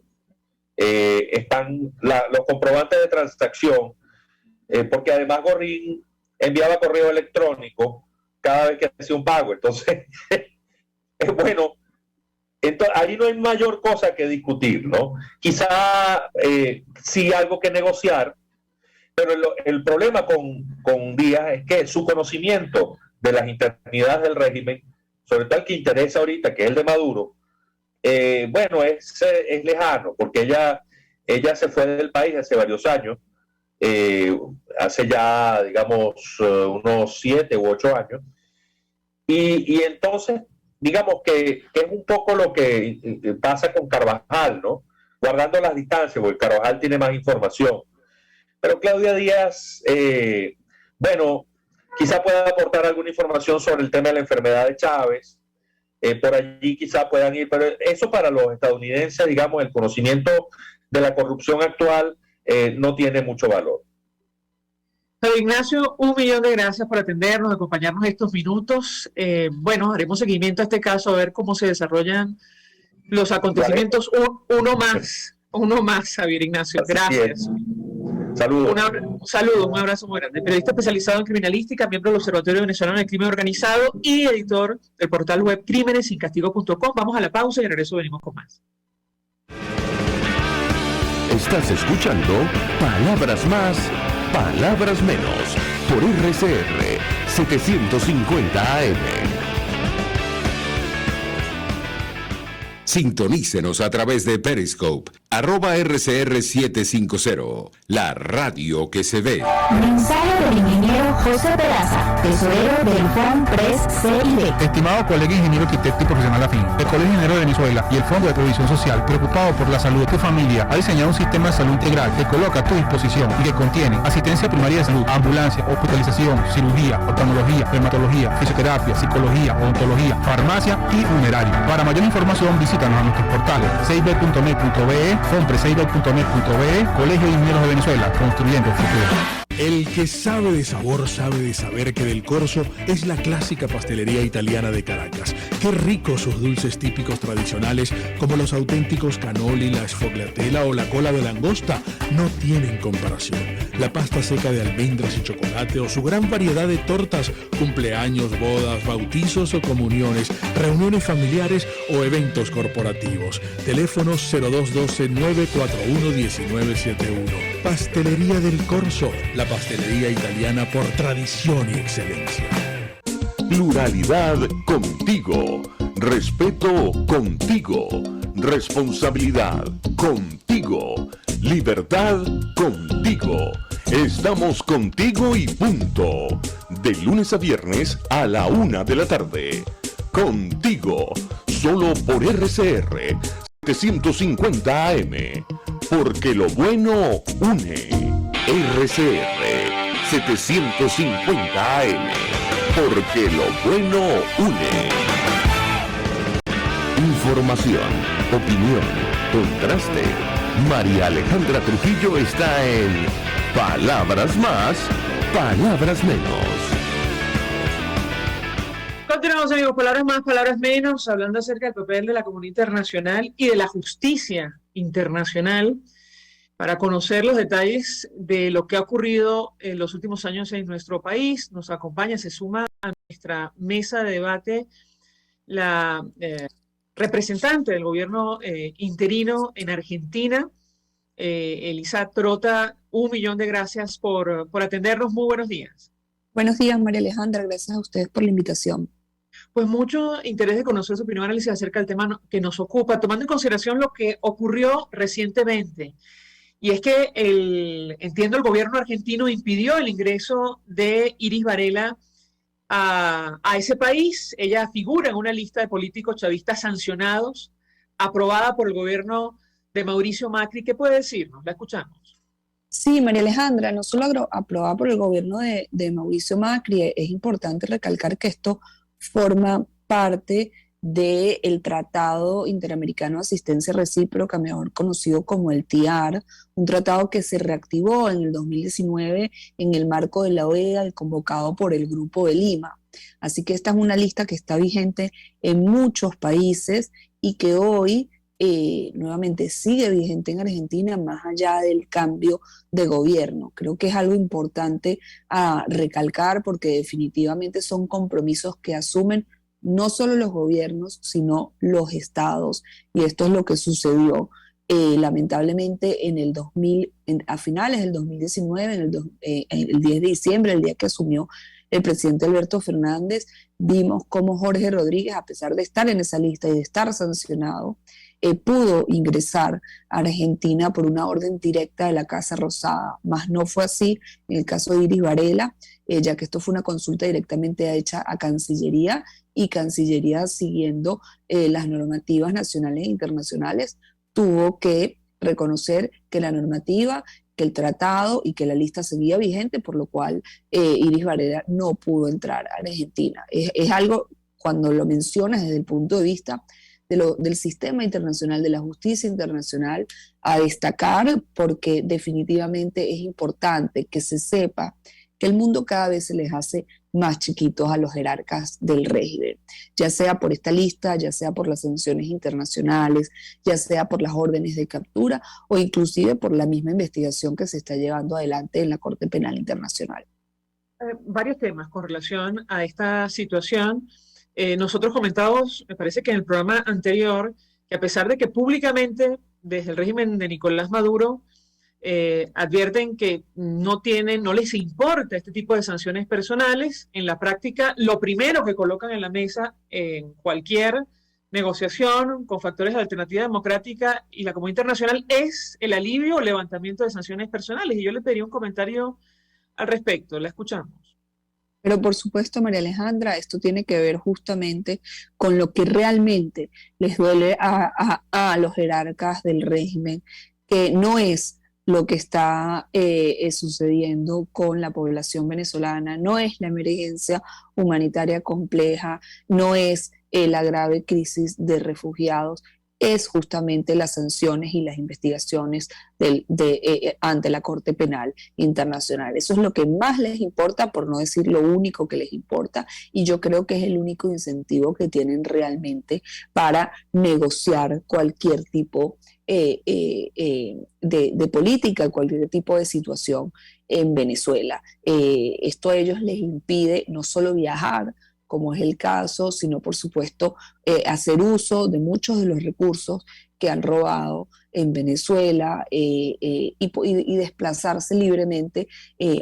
están los comprobantes de transacción, porque además Gorrín enviaba correo electrónico cada vez que hacía un pago, entonces bueno, ahí no hay mayor cosa que discutir, ¿no? Quizá sí algo que negociar, pero el problema con Díaz es que su conocimiento de las internidades del régimen, sobre todo el que interesa ahorita, que es el de Maduro, bueno, es lejano, porque ella se fue del país hace varios años, hace ya, digamos, unos 7 u 8 años, y entonces, digamos que es un poco lo que pasa con Carvajal, ¿no? Guardando las distancias, porque Carvajal tiene más información. Pero Claudia Díaz, bueno, quizá pueda aportar alguna información sobre el tema de la enfermedad de Chávez, por allí quizá puedan ir, pero eso para los estadounidenses, digamos, el conocimiento de la corrupción actual no tiene mucho valor. Pero Ignacio, 1.000.000 de gracias por atendernos, acompañarnos estos minutos. Bueno, haremos seguimiento a este caso, a ver cómo se desarrollan los acontecimientos. Uno más, Javier Ignacio. Gracias. Saludos. Un abrazo muy grande. Periodista especializado en criminalística, miembro del Observatorio Venezolano del Crimen Organizado y editor del portal web crímenesincastigo.com. Vamos a la pausa y al regreso venimos con más. Estás escuchando Palabras Más, Palabras Menos por RCR 750 AM. Sintonícenos a través de Periscope, @RCR750, la radio que se ve. Mensaje del ingeniero José Peraza, tesorero del FONPRES CID. Estimado colega ingeniero arquitecto y profesional afín, el Colegio Ingeniero de Venezuela y el Fondo de Previsión Social, preocupado por la salud de tu familia, ha diseñado un sistema de salud integral que coloca a tu disposición y que contiene asistencia primaria de salud, ambulancia, hospitalización, cirugía, oftalmología, dermatología, fisioterapia, psicología, odontología, farmacia y funerario. Para mayor información, visítanos a nuestros portales 6b.net.be, fonpre6b.net.be, Colegio de Ingenieros de Venezuela, construyendo el futuro. El que sabe de sabor sabe de saber que Del Corso es la clásica pastelería italiana de Caracas. Qué ricos sus dulces típicos tradicionales como los auténticos cannoli, la sfogliatella o la cola de langosta no tienen comparación. La pasta seca de almendras y chocolate o su gran variedad de tortas, cumpleaños, bodas, bautizos o comuniones, reuniones familiares o eventos corporativos. Teléfonos 0212-941-1971. Pastelería Del Corso, la pastelería italiana por tradición y excelencia. Pluralidad contigo. Respeto contigo. Responsabilidad contigo. Libertad contigo. Estamos contigo y punto. De lunes a viernes a la 1 de la tarde. Contigo. Solo por RCR 750 AM. Porque lo bueno une. RCR 750 AM. Porque lo bueno une. Información, opinión, contraste. María Alejandra Trujillo está en Palabras Más, Palabras Menos. Continuamos, amigos, palabras más, palabras menos, hablando acerca del papel de la comunidad internacional y de la justicia internacional para conocer los detalles de lo que ha ocurrido en los últimos años en nuestro país. Nos acompaña, se suma a nuestra mesa de debate la representante del gobierno interino en Argentina, Elisa Trota. 1.000.000 de gracias por atendernos. Muy buenos días. Buenos días, María Alejandra. Gracias a ustedes por la invitación. Pues mucho interés de conocer su opinión, análisis acerca del tema que nos ocupa, tomando en consideración lo que ocurrió recientemente. Y es que entiendo el gobierno argentino impidió el ingreso de Iris Varela a ese país. Ella figura en una lista de políticos chavistas sancionados, aprobada por el gobierno de Mauricio Macri. ¿Qué puede decirnos? La escuchamos. Sí, María Alejandra, no solo aprobada por el gobierno de Mauricio Macri, es importante recalcar que esto forma parte del Tratado Interamericano de Asistencia Recíproca, mejor conocido como el TIAR, un tratado que se reactivó en el 2019 en el marco de la OEA, convocado por el Grupo de Lima. Así que esta es una lista que está vigente en muchos países y que hoy nuevamente sigue vigente en Argentina más allá del cambio de gobierno. Creo que es algo importante a recalcar porque definitivamente son compromisos que asumen no solo los gobiernos, sino los estados. Y esto es lo que sucedió lamentablemente a finales del 2019, el 10 de diciembre, el día que asumió el presidente Alberto Fernández, vimos cómo Jorge Rodríguez, a pesar de estar en esa lista y de estar sancionado, pudo ingresar a Argentina por una orden directa de la Casa Rosada, mas no fue así en el caso de Iris Varela, ya que esto fue una consulta directamente hecha a Cancillería, y Cancillería, siguiendo las normativas nacionales e internacionales, tuvo que reconocer que la normativa, que el tratado y que la lista seguía vigente, por lo cual Iris Varela no pudo entrar a Argentina. Es algo, cuando lo mencionas desde el punto de vista del sistema internacional, de la justicia internacional, a destacar, porque definitivamente es importante que se sepa que el mundo cada vez se les hace más chiquitos a los jerarcas del régimen, ya sea por esta lista, ya sea por las sanciones internacionales, ya sea por las órdenes de captura o inclusive por la misma investigación que se está llevando adelante en la Corte Penal Internacional. Varios temas con relación a esta situación. Nosotros comentamos, me parece que en el programa anterior, que a pesar de que públicamente desde el régimen de Nicolás Maduro advierten que no les importa este tipo de sanciones personales, en la práctica lo primero que colocan en la mesa en cualquier negociación con factores de alternativa democrática y la comunidad internacional es el alivio o levantamiento de sanciones personales. Y yo le pediría un comentario al respecto. La escuchamos. Pero por supuesto, María Alejandra, esto tiene que ver justamente con lo que realmente les duele a los jerarcas del régimen, que no es lo que está sucediendo con la población venezolana, no es la emergencia humanitaria compleja, no es la grave crisis de refugiados, es justamente las sanciones y las investigaciones ante la Corte Penal Internacional. Eso es lo que más les importa, por no decir lo único que les importa, y yo creo que es el único incentivo que tienen realmente para negociar cualquier tipo de política, cualquier tipo de situación en Venezuela. Esto a ellos les impide no solo viajar, como es el caso, sino por supuesto hacer uso de muchos de los recursos que han robado en Venezuela y desplazarse libremente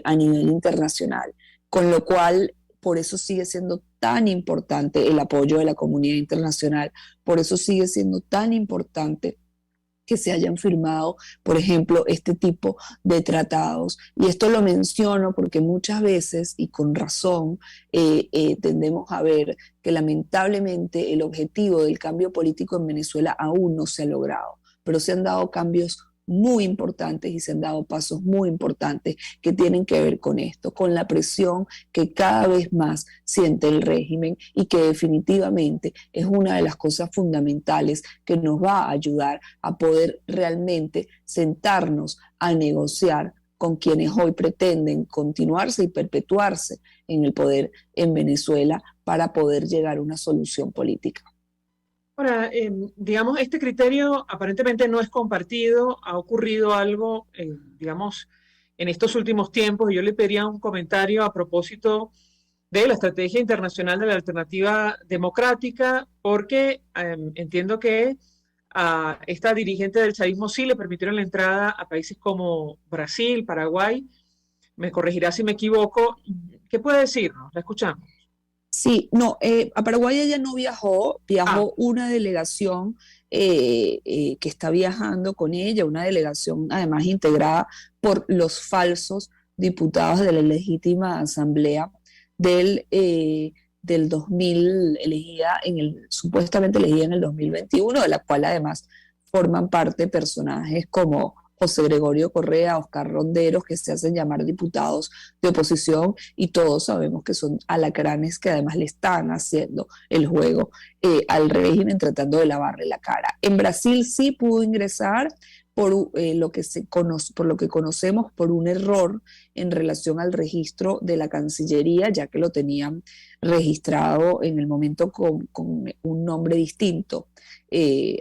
a nivel internacional. Con lo cual, por eso sigue siendo tan importante el apoyo de la comunidad internacional, por eso sigue siendo tan importante que se hayan firmado, por ejemplo, este tipo de tratados. Y esto lo menciono porque muchas veces, y con razón, tendemos a ver que lamentablemente el objetivo del cambio político en Venezuela aún no se ha logrado, pero se han dado cambios muy importantes y se han dado pasos muy importantes que tienen que ver con esto, con la presión que cada vez más siente el régimen y que definitivamente es una de las cosas fundamentales que nos va a ayudar a poder realmente sentarnos a negociar con quienes hoy pretenden continuarse y perpetuarse en el poder en Venezuela para poder llegar a una solución política. Ahora, digamos, este criterio aparentemente no es compartido, ha ocurrido algo, digamos, en estos últimos tiempos, y yo le pediría un comentario a propósito de la estrategia internacional de la alternativa democrática, porque entiendo que a esta dirigente del chavismo sí le permitieron la entrada a países como Brasil, Paraguay. Me corregirá si me equivoco. ¿Qué puede decirnos? La escuchamos. Sí, no, a Paraguay ella no viajó, una delegación que está viajando con ella, una delegación además integrada por los falsos diputados de la legítima asamblea del 2000, supuestamente elegida en el 2021, de la cual además forman parte personajes como José Gregorio Correa, Oscar Ronderos, que se hacen llamar diputados de oposición, y todos sabemos que son alacranes que además le están haciendo el juego al régimen, tratando de lavarle la cara. En Brasil sí pudo ingresar por lo que conocemos por un error en relación al registro de la Cancillería, ya que lo tenían registrado en el momento con un nombre distinto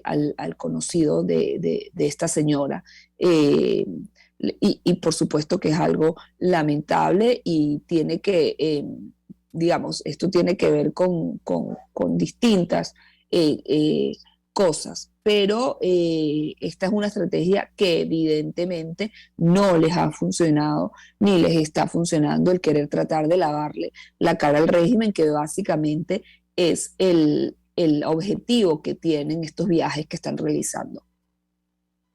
al conocido de esta señora. Y por supuesto que es algo lamentable y tiene que, esto tiene que ver con distintas cosas, pero esta es una estrategia que evidentemente no les ha funcionado ni les está funcionando, el querer tratar de lavarle la cara al régimen, que básicamente es el objetivo que tienen estos viajes que están realizando.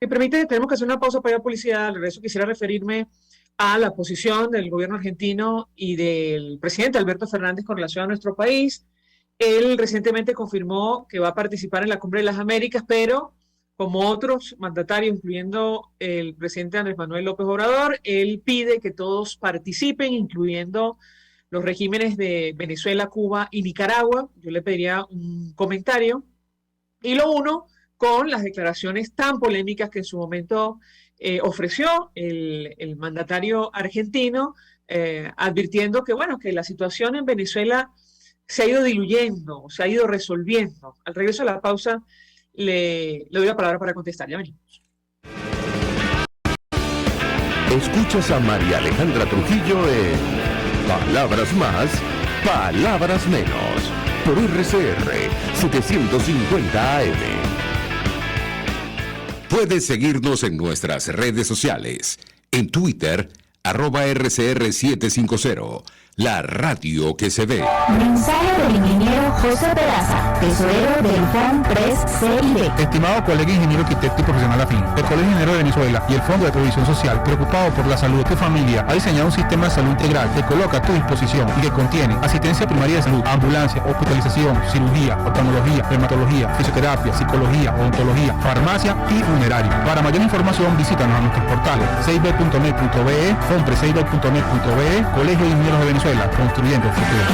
Me permite, tenemos que hacer una pausa para ir a publicidad. Al regreso quisiera referirme a la posición del gobierno argentino y del presidente Alberto Fernández con relación a nuestro país. Él recientemente confirmó que va a participar en la Cumbre de las Américas, pero como otros mandatarios, incluyendo el presidente Andrés Manuel López Obrador, él pide que todos participen, incluyendo los regímenes de Venezuela, Cuba y Nicaragua. Yo le pediría un comentario. Y lo uno con las declaraciones tan polémicas que en su momento ofreció el mandatario argentino, advirtiendo que, que la situación en Venezuela se ha ido diluyendo, se ha ido resolviendo. Al regreso de la pausa, le doy la palabra para contestar. Ya venimos. Escuchas a María Alejandra Trujillo en Palabras Más, Palabras Menos, por RCR 750 AM. Puedes seguirnos en nuestras redes sociales. En Twitter, @RCR750. La radio que se ve. Mensaje del ingeniero José Peraza, tesorero del FONPRES CID. Estimado colega ingeniero arquitecto y profesional afín, el Colegio Ingeniero de Venezuela y el Fondo de Previsión Social, preocupado por la salud de tu familia, ha diseñado un sistema de salud integral que coloca a tu disposición y que contiene asistencia primaria de salud, ambulancia, hospitalización, cirugía, oftalmología, dermatología, fisioterapia, psicología, odontología, farmacia y funerario. Para mayor información, visítanos a nuestros portales cib.net.be, fonprescib.net.be, Colegio de Ingenieros de Venezuela, construyendo el futuro.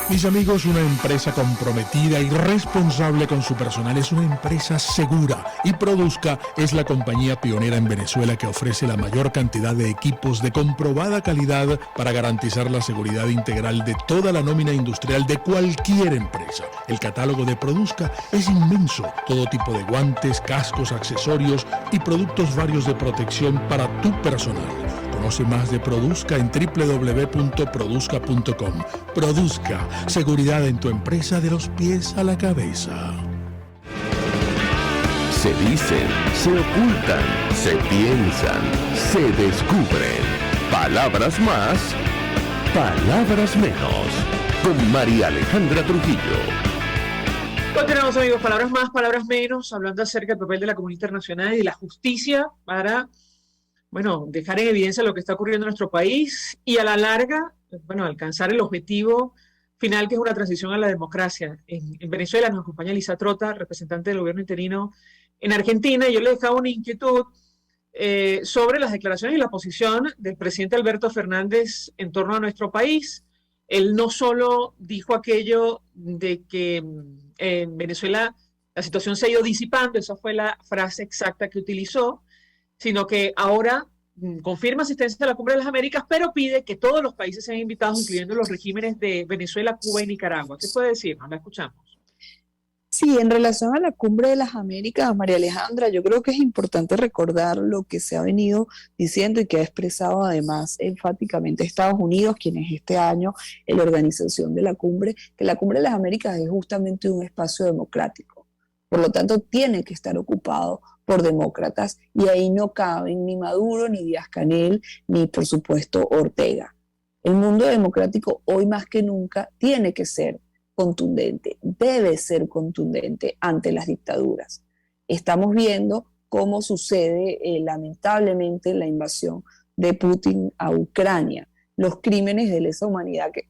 Mis amigos, una empresa comprometida y responsable con su personal es una empresa segura, y Produzca es la compañía pionera en Venezuela que ofrece la mayor cantidad de equipos de comprobada calidad para garantizar la seguridad integral de toda la nómina industrial de cualquier empresa. El catálogo de Produzca es inmenso, todo tipo de guantes, cascos, accesorios y productos varios de protección para tu personal. Conoce más de Produzca en www.produzca.com. Produzca, seguridad en tu empresa de los pies a la cabeza. Se dicen, se ocultan, se piensan, se descubren. Palabras más, palabras menos. Con María Alejandra Trujillo. Continuamos, amigos. Palabras más, palabras menos, hablando acerca del papel de la comunidad internacional y de la justicia para dejar en evidencia lo que está ocurriendo en nuestro país y a la larga, alcanzar el objetivo final, que es una transición a la democracia. En Venezuela nos acompaña Lisa Trota, representante del gobierno interino en Argentina, y yo le dejaba una inquietud sobre las declaraciones y la posición del presidente Alberto Fernández en torno a nuestro país. Él no solo dijo aquello de que en Venezuela la situación se ha ido disipando, esa fue la frase exacta que utilizó, sino que ahora confirma asistencia a la Cumbre de las Américas, pero pide que todos los países sean invitados, incluyendo los regímenes de Venezuela, Cuba y Nicaragua. ¿Qué puede decir? La escuchamos. Sí, en relación a la Cumbre de las Américas, María Alejandra, yo creo que es importante recordar lo que se ha venido diciendo y que ha expresado además enfáticamente Estados Unidos, quien es este año en la organización de la cumbre, que la Cumbre de las Américas es justamente un espacio democrático. Por lo tanto, tiene que estar ocupado por demócratas y ahí no caben ni Maduro, ni Díaz-Canel, ni por supuesto Ortega. El mundo democrático hoy más que nunca tiene que ser contundente, debe ser contundente ante las dictaduras. Estamos viendo cómo sucede lamentablemente la invasión de Putin a Ucrania, los crímenes de lesa humanidad que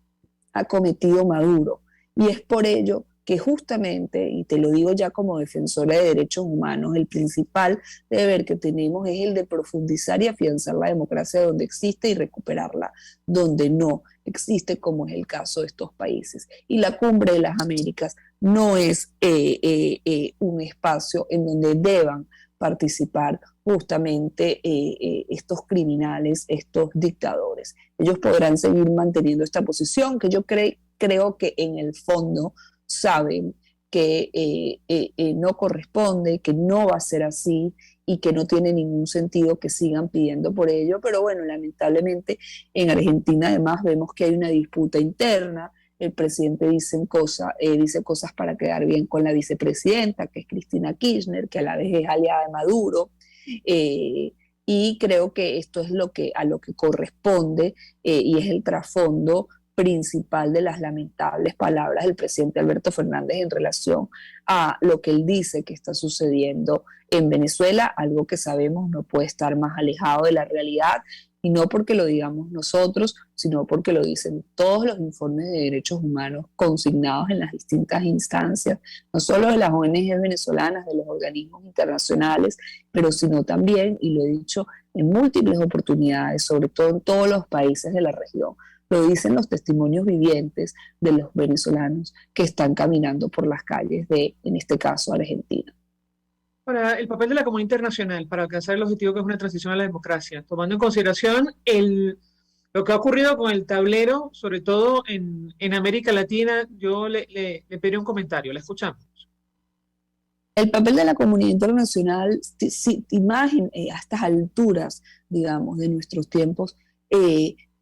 ha cometido Maduro. Y es por ello que justamente, y te lo digo ya como defensora de derechos humanos, el principal deber que tenemos es el de profundizar y afianzar la democracia donde existe y recuperarla donde no existe, como es el caso de estos países. Y la Cumbre de las Américas no es un espacio en donde deban participar justamente estos criminales, estos dictadores. Ellos podrán seguir manteniendo esta posición que yo creo que en el fondo saben que no corresponde, que no va a ser así y que no tiene ningún sentido que sigan pidiendo por ello. Pero bueno, lamentablemente en Argentina además vemos que hay una disputa interna. El presidente dice cosas para quedar bien con la vicepresidenta, que es Cristina Kirchner, que a la vez es aliada de Maduro. Y creo que esto es a lo que corresponde y es el trasfondo principal de las lamentables palabras del presidente Alberto Fernández en relación a lo que él dice que está sucediendo en Venezuela, algo que sabemos no puede estar más alejado de la realidad, y no porque lo digamos nosotros, sino porque lo dicen todos los informes de derechos humanos consignados en las distintas instancias, no solo de las ONG venezolanas, de los organismos internacionales, pero sino también, y lo he dicho en múltiples oportunidades, sobre todo en todos los países de la región, lo dicen los testimonios vivientes de los venezolanos que están caminando por las calles de, en este caso, Argentina. Para el papel de la comunidad internacional para alcanzar el objetivo que es una transición a la democracia, tomando en consideración lo que ha ocurrido con el tablero, sobre todo en América Latina, yo le pedí un comentario, la escuchamos. El papel de la comunidad internacional, a estas alturas, digamos, de nuestros tiempos,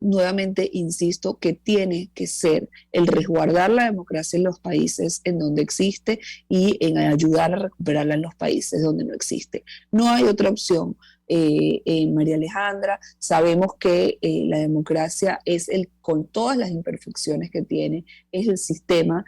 nuevamente insisto que tiene que ser el resguardar la democracia en los países en donde existe y en ayudar a recuperarla en los países donde no existe. No hay otra opción. María Alejandra, sabemos que la democracia es con todas las imperfecciones que tiene, es el sistema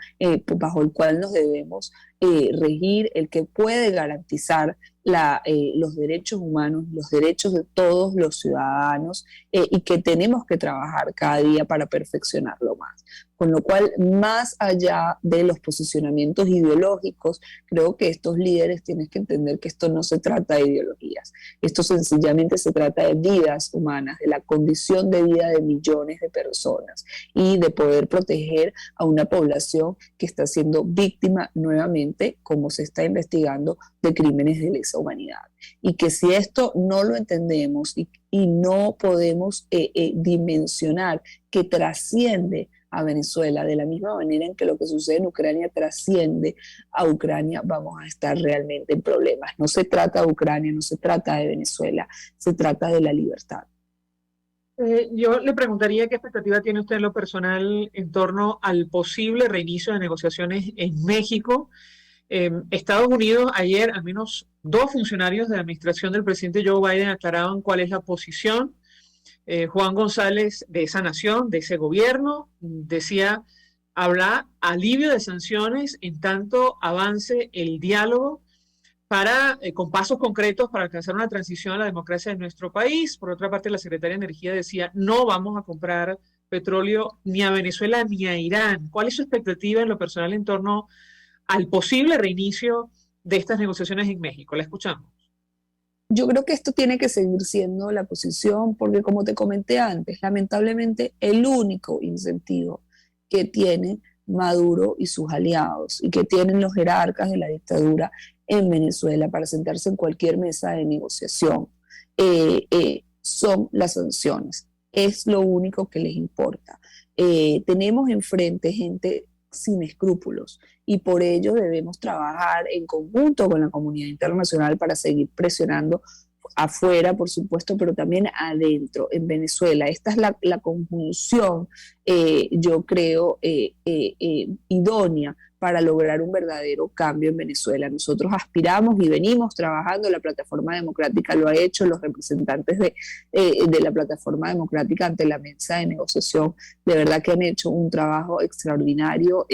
bajo el cual nos debemos regir, el que puede garantizar los derechos humanos, los derechos de todos los ciudadanos y que tenemos que trabajar cada día para perfeccionarlo más. Con lo cual, más allá de los posicionamientos ideológicos, creo que estos líderes tienen que entender que esto no se trata de ideologías, esto sencillamente se trata de vidas humanas, de la condición de vida de millones de personas y de poder proteger a una población que está siendo víctima nuevamente, como se está investigando, de crímenes de lesa humanidad. Y que si esto no lo entendemos y no podemos dimensionar que trasciende a Venezuela, de la misma manera en que lo que sucede en Ucrania trasciende a Ucrania, vamos a estar realmente en problemas. No se trata de Ucrania, no se trata de Venezuela, se trata de la libertad. Yo le preguntaría qué expectativa tiene usted en lo personal en torno al posible reinicio de negociaciones en México. Estados Unidos, ayer al menos 2 funcionarios de la administración del presidente Joe Biden aclaraban cuál es la posición. Juan González de esa nación, de ese gobierno, decía, habrá alivio de sanciones en tanto avance el diálogo con pasos concretos para alcanzar una transición a la democracia de nuestro país. Por otra parte, la secretaria de Energía decía, no vamos a comprar petróleo ni a Venezuela ni a Irán. ¿Cuál es su expectativa en lo personal en torno al posible reinicio de estas negociaciones en México? La escuchamos. Yo creo que esto tiene que seguir siendo la posición porque, como te comenté antes, lamentablemente el único incentivo que tiene Maduro y sus aliados y que tienen los jerarcas de la dictadura en Venezuela para sentarse en cualquier mesa de negociación son las sanciones. Es lo único que les importa. Tenemos enfrente gente sin escrúpulos y por ello debemos trabajar en conjunto con la comunidad internacional para seguir presionando afuera, por supuesto, pero también adentro, en Venezuela. Esta es la conjunción, yo creo, idónea para lograr un verdadero cambio en Venezuela. Nosotros aspiramos y venimos trabajando, la Plataforma Democrática lo ha hecho, los representantes de la Plataforma Democrática ante la mesa de negociación, de verdad que han hecho un trabajo extraordinario,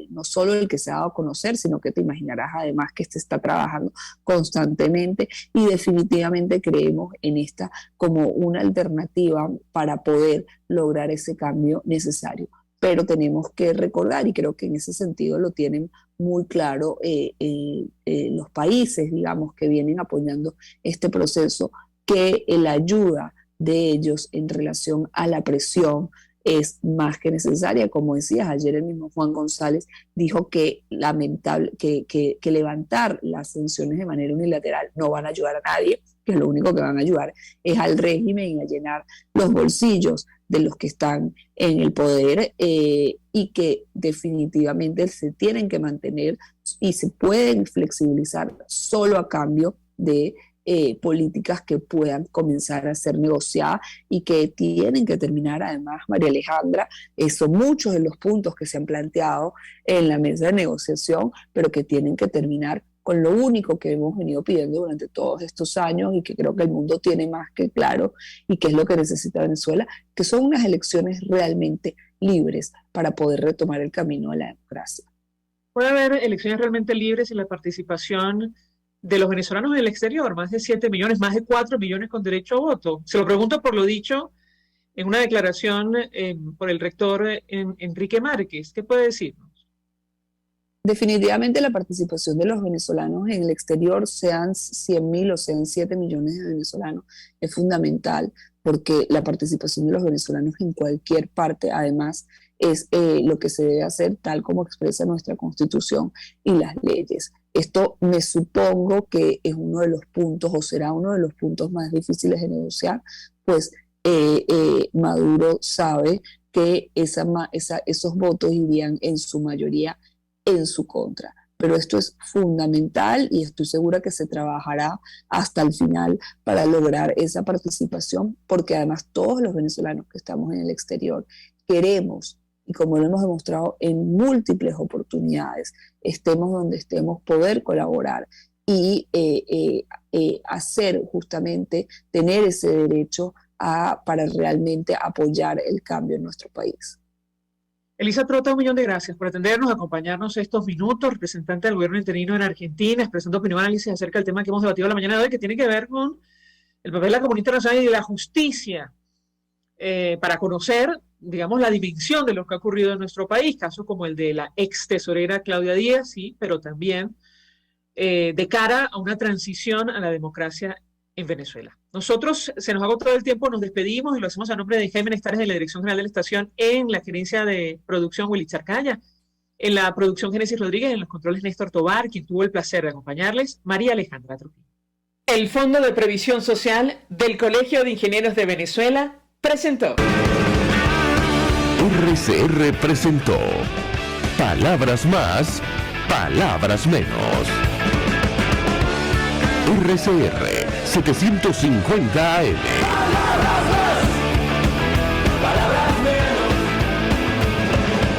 no solo el que se ha dado a conocer, sino que te imaginarás además que se está trabajando constantemente y definitivamente creemos en esta como una alternativa para poder lograr ese cambio necesario. Pero tenemos que recordar, y creo que en ese sentido lo tienen muy claro los países, digamos, que vienen apoyando este proceso, que la ayuda de ellos en relación a la presión es más que necesaria. Como decías, ayer el mismo Juan González dijo que que levantar las sanciones de manera unilateral no van a ayudar a nadie, que lo único que van a ayudar es al régimen y a llenar los bolsillos de los que están en el poder, y que definitivamente se tienen que mantener y se pueden flexibilizar solo a cambio de políticas que puedan comenzar a ser negociadas y que tienen que terminar, además, María Alejandra, son muchos de los puntos que se han planteado en la mesa de negociación, pero que tienen que terminar con lo único que hemos venido pidiendo durante todos estos años y que creo que el mundo tiene más que claro y que es lo que necesita Venezuela, que son unas elecciones realmente libres para poder retomar el camino de la democracia. ¿Puede haber elecciones realmente libres y la participación de los venezolanos en el exterior? Más de 7 millones, más de 4 millones con derecho a voto. Se lo pregunto por lo dicho en una declaración por el rector Enrique Márquez. ¿Qué puede decirnos? Definitivamente la participación de los venezolanos en el exterior, sean 100.000 o sean 7 millones de venezolanos, es fundamental, porque la participación de los venezolanos en cualquier parte, además, es lo que se debe hacer tal como expresa nuestra Constitución y las leyes. Esto me supongo que es uno de los puntos, o será uno de los puntos más difíciles de negociar, pues Maduro sabe que esos votos irían en su mayoría en su contra. Pero esto es fundamental y estoy segura que se trabajará hasta el final para lograr esa participación, porque además todos los venezolanos que estamos en el exterior queremos, y como lo hemos demostrado en múltiples oportunidades, estemos donde estemos, poder colaborar y hacer justamente, tener ese derecho para realmente apoyar el cambio en nuestro país. Elisa Trota, 1 millón de gracias por atendernos, acompañarnos estos minutos, representante del gobierno interino en Argentina, expresando opinión y análisis acerca del tema que hemos debatido la mañana de hoy, que tiene que ver con el papel de la comunidad internacional y de la justicia, para conocer, digamos, la dimensión de lo que ha ocurrido en nuestro país, casos como el de la ex tesorera Claudia Díaz, sí, pero también de cara a una transición a la democracia en Venezuela. Nosotros, se nos ha agotado el tiempo, nos despedimos y lo hacemos a nombre de Jaime Nestares de la Dirección General de la Estación, en la gerencia de producción Willy Charcaya, en la producción Génesis Rodríguez, en los controles Néstor Tobar, quien tuvo el placer de acompañarles, María Alejandra Trujillo. El Fondo de Previsión Social del Colegio de Ingenieros de Venezuela presentó. RCR presentó Palabras Más, Palabras Menos. RCR 750 AM.